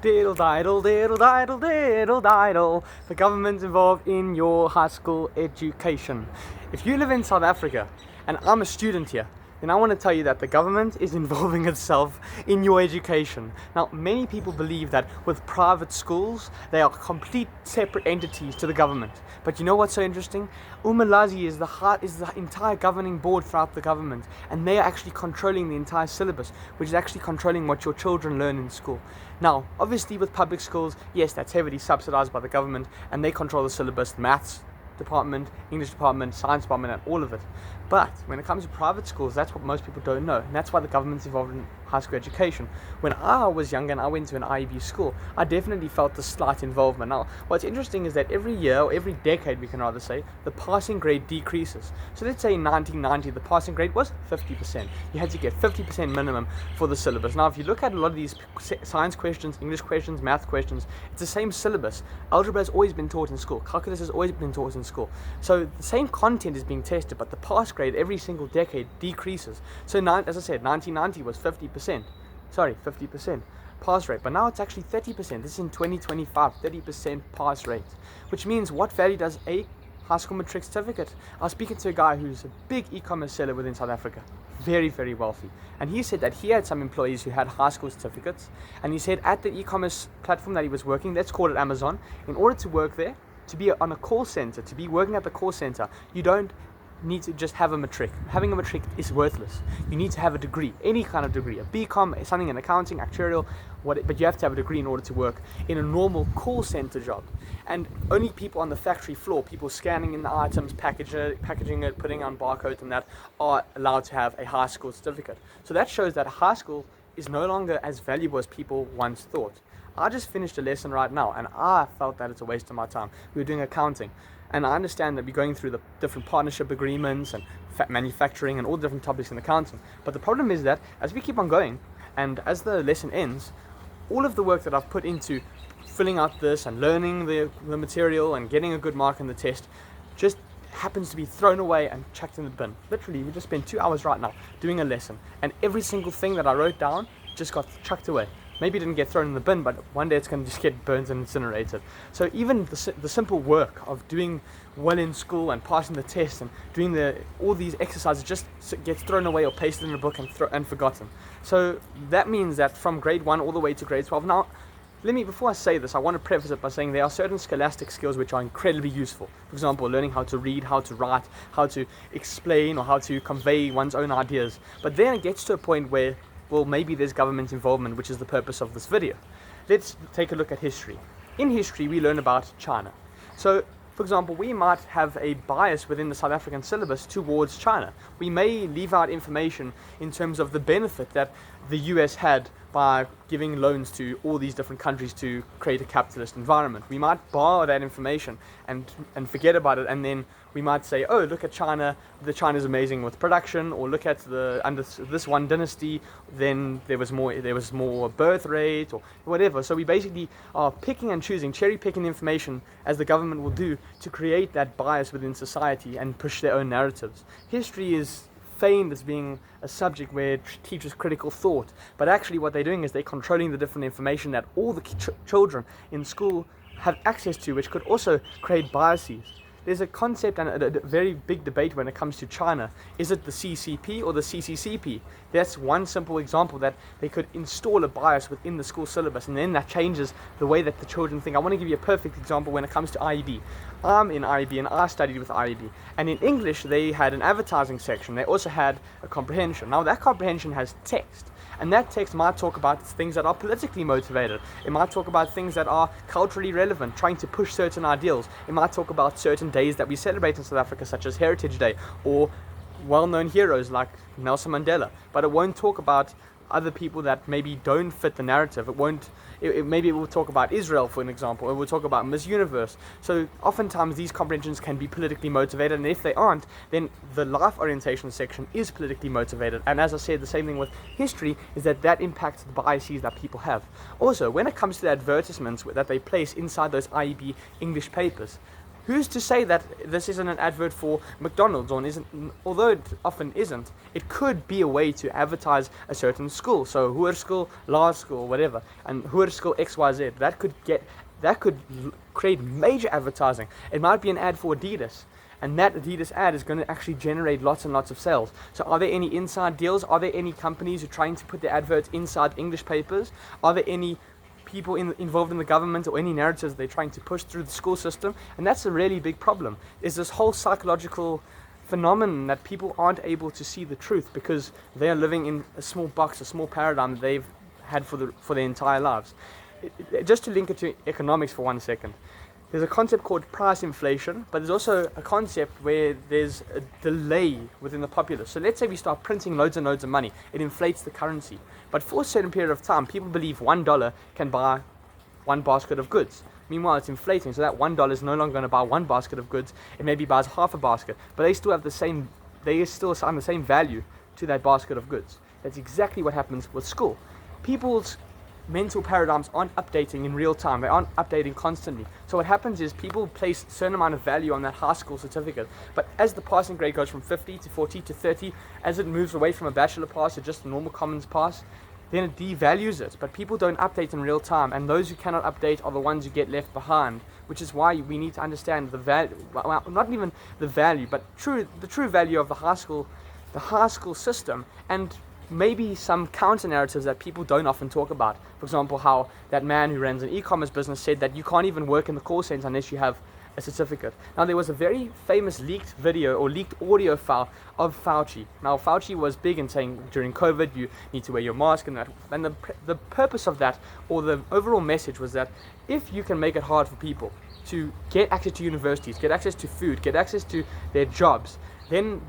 Diddle diddle diddle diddle diddle diddle. The government's involved in your high school education. If you live in South Africa and I'm a student here, then I want to tell you that the government is involving itself in your education. Now, many people believe that with private schools, they are complete separate entities to the government. But you know what's so interesting? Umalazi is the entire governing board throughout the government, and they are actually controlling the entire syllabus, which is actually controlling what your children learn in school. Now, obviously with public schools, yes, that's heavily subsidized by the government, and they control the syllabus, the maths department, English department, science department, and all of it. But when it comes to private schools, that's what most people don't know, and that's why the government's involved in high school education. When I was younger and I went to an IEB school, I definitely felt the slight involvement. Now, what's interesting is that every year, or every decade we can rather say, the passing grade decreases. So let's say in 1990 the passing grade was 50%. You had to get 50% minimum for the syllabus. Now, if you look at a lot of these science questions, English questions, math questions, it's the same syllabus. Algebra has always been taught in school. Calculus has always been taught in school. So the same content is being tested, but the pass grade every single decade decreases. So as I said, 1990 was 50% pass rate, but now it's actually 30%. This is in 2025, 30% pass rate, which means what value does a high school matric certificate? I was speaking to a guy who's a big e-commerce seller within South Africa, very, very wealthy, and he said that he had some employees who had high school certificates, and he said at the e-commerce platform that he was working, let's call it Amazon, in order to work there, to be on a call center, to be working at the call center, you don't need to just have a matric. Having a matric is worthless. You need to have a degree, any kind of degree, a BCom, something in accounting, actuarial, but you have to have a degree in order to work in a normal call center job. And only people on the factory floor, people scanning in the items, packaging it, putting on barcodes and that, are allowed to have a high school certificate. So that shows that high school is no longer as valuable as people once thought. I just finished a lesson right now and I felt that it's a waste of my time. We were doing accounting. And I understand that we're going through the different partnership agreements and manufacturing and all the different topics in accounting. But the problem is that as we keep on going and as the lesson ends, all of the work that I've put into filling out this and learning the material and getting a good mark in the test just happens to be thrown away and chucked in the bin. Literally, we just spent 2 hours right now doing a lesson, and every single thing that I wrote down just got chucked away. Maybe it didn't get thrown in the bin, but one day it's going to just get burnt and incinerated. So even the simple work of doing well in school and passing the test and doing all these exercises just gets thrown away or pasted in a book and forgotten. So that means that from grade 1 all the way to grade 12. Now, before I say this, I want to preface it by saying there are certain scholastic skills which are incredibly useful. For example, learning how to read, how to write, how to explain, or how to convey one's own ideas. But then it gets to a point where, well, maybe there's government involvement, which is the purpose of this video. Let's take a look at history. In history, we learn about China. So, for example, we might have a bias within the South African syllabus towards China. We may leave out information in terms of the benefit that the US had by giving loans to all these different countries to create a capitalist environment. We might borrow that information and forget about it, and then we might say, oh, look at China, China's amazing with production, or look at under this one dynasty, then there was more birth rate or whatever. So we basically are picking and choosing, cherry picking information, as the government will do, to create that bias within society and push their own narratives. History is famed as being a subject where it teaches critical thought, but actually what they're doing is they're controlling the different information that all the children in school have access to, which could also create biases. There's a concept and a very big debate when it comes to China. Is it the CCP or the CCCP? That's one simple example that they could install a bias within the school syllabus, and then that changes the way that the children think. I want to give you a perfect example when it comes to IEB. I'm in IEB and I studied with IEB. And in English, they had an advertising section. They also had a comprehension. Now that comprehension has text. And that text might talk about things that are politically motivated. It might talk about things that are culturally relevant, trying to push certain ideals. It might talk about certain days that we celebrate in South Africa, such as Heritage Day, or well-known heroes like Nelson Mandela. But it won't talk about other people that maybe don't fit the narrative. Maybe it will talk about Israel, for an example. It will talk about Miss Universe. So oftentimes these comprehensions can be politically motivated, and if they aren't, then the life orientation section is politically motivated. And as I said, the same thing with history is that impacts the biases that people have. Also, when it comes to the advertisements that they place inside those IEB English papers, Who's to say that this isn't an advert for McDonald's, or isn't? Although it often isn't, it could be a way to advertise a certain school. So Hoërskool, Laerskool, whatever, and Hoërskool XYZ. That could create major advertising. It might be an ad for Adidas, and that Adidas ad is going to actually generate lots and lots of sales. So are there any inside deals? Are there any companies who are trying to put their adverts inside English papers? Are there any people involved in the government, or any narratives they're trying to push through the school system? And that's a really big problem, is this whole psychological phenomenon that people aren't able to see the truth because they are living in a small box, a small paradigm that they've had for their entire lives. Just to link it to economics for 1 second, there's a concept called price inflation, but there's also a concept where there's a delay within the populace. So let's say we start printing loads and loads of money, it inflates the currency. But for a certain period of time, people believe $1 can buy one basket of goods. Meanwhile, it's inflating, so that $1 is no longer going to buy one basket of goods. It maybe buys half a basket, but they still assign the same value to that basket of goods. That's exactly what happens with school. People's mental paradigms aren't updating in real time. They aren't updating constantly. So what happens is people place a certain amount of value on that high school certificate, but as the passing grade goes from 50 to 40 to 30, as it moves away from a bachelor pass to just a normal commons pass, then it devalues it. But people don't update in real time, and those who cannot update are the ones who get left behind, which is why we need to understand the value, well, not even the value, but the true value of the high school system, and maybe some counter narratives that people don't often talk about. For example, how that man who runs an e-commerce business said that you can't even work in the call center unless you have a certificate. Now, there was a very famous leaked video or leaked audio file of Fauci. Now, Fauci was big in saying during COVID you need to wear your mask and that. And the purpose of that, or the overall message, was that if you can make it hard for people to get access to universities, get access to food, get access to their jobs, then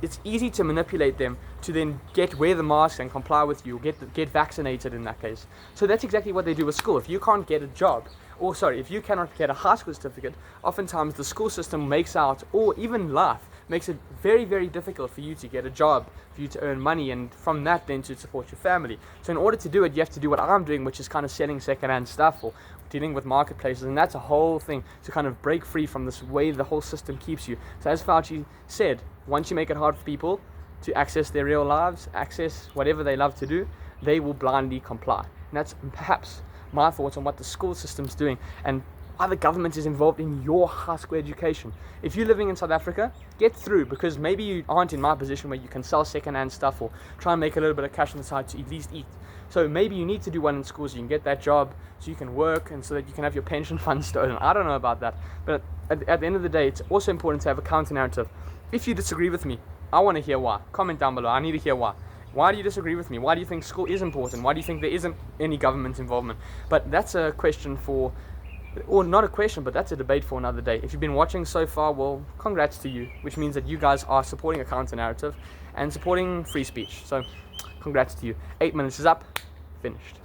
it's easy to manipulate them to then wear the mask and comply with you, get vaccinated in that case. So that's exactly what they do with school. If you can't get a job, if you cannot get a high school certificate, oftentimes the school system makes out, or even life, makes it very, very difficult for you to get a job, for you to earn money, and from that then to support your family. So in order to do it, you have to do what I'm doing, which is kind of selling secondhand stuff or dealing with marketplaces, and that's a whole thing to kind of break free from this way the whole system keeps you. So as Fauci said, once you make it hard for people to access their real lives, access whatever they love to do, they will blindly comply. And that's perhaps my thoughts on what the school system's doing and why the government is involved in your high school education. If you're living in South Africa, get through, because maybe you aren't in my position where you can sell secondhand stuff or try and make a little bit of cash on the side to at least eat. So maybe you need to do one in school so you can get that job, so you can work, and so that you can have your pension fund stolen. I don't know about that, but at the end of the day, it's also important to have a counter narrative. If you disagree with me, I want to hear why. Comment down below. I need to hear why. Why do you disagree with me? Why do you think school is important? Why do you think there isn't any government involvement? But that's a question for, or not a question, but that's a debate for another day. If you've been watching so far, well, congrats to you, which means that you guys are supporting a counter narrative and supporting free speech. So congrats to you. 8 minutes is up. Finished.